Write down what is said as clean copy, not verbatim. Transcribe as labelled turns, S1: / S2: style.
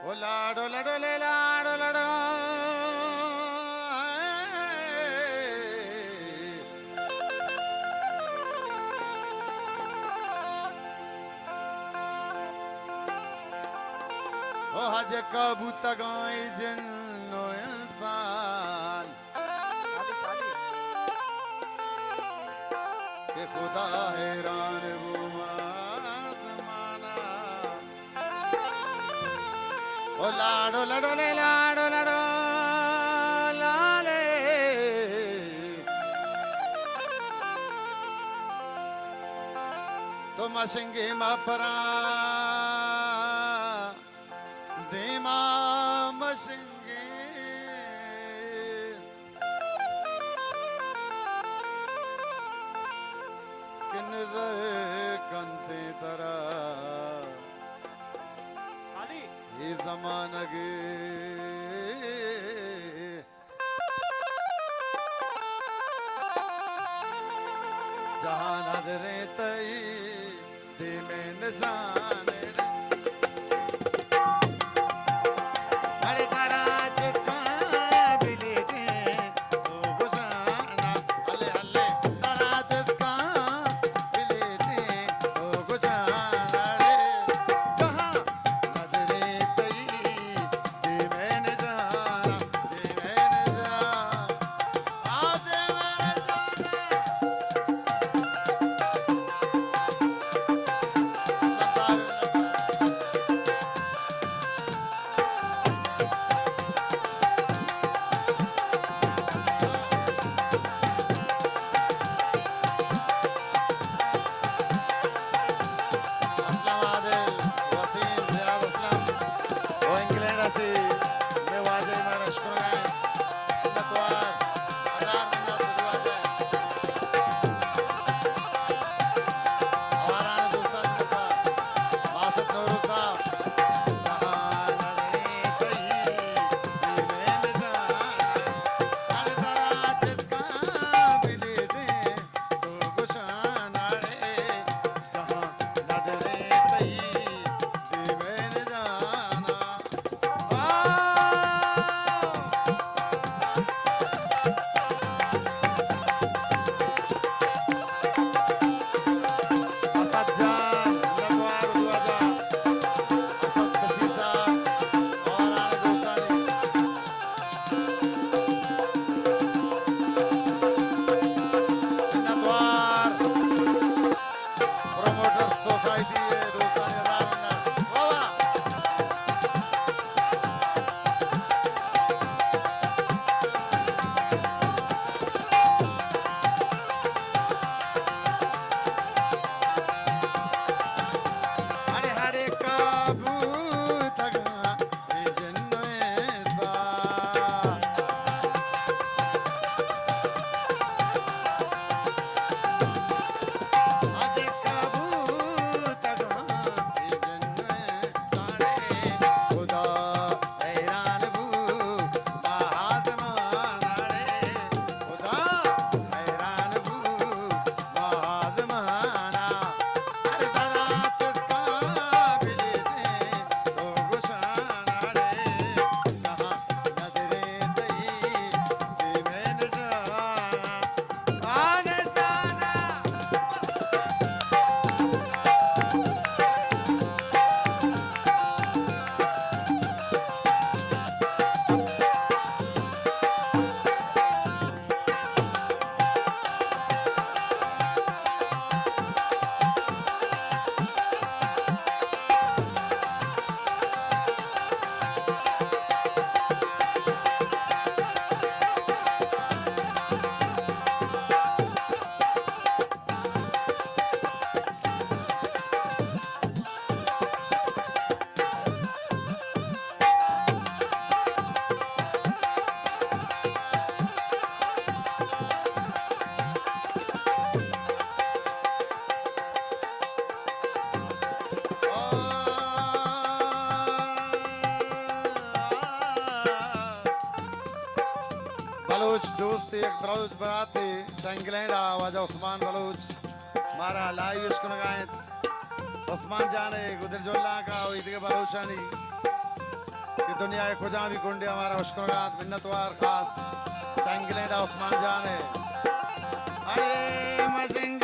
S1: ओ लाडो लाडो ले लाडो लाडो ओ हज कबूत गाय जिन्नो इंसान के खुदा हैरान वो माना ओ लाडो लाडो ले लाडो लाडो लाले तो मसिंगे मपरा देमा मसिंगे कि नजर कंते तरा ये जमाना गे जहां नजरे तई दे में निशान अरे तारा चित्ता बिलेटे तो गुसाना अले अले तारा चित्ता बिलेटे तो गुसाना रे जहां नजरे तई दे में निशान दे में निशान आ दे में बलूच दोस्त एक बलूच बनाते इंग्लैंड आवाज उस्मान बलूच मारा लाइव इसको लगाए उस्मान जाने गुदर जोला का इधर बाहुशानी कि दुनिया खुजा भी कुंडे हमारा उश्करात मिन्नतवार खास संगले दा उस्मान जाने अरे मसिंग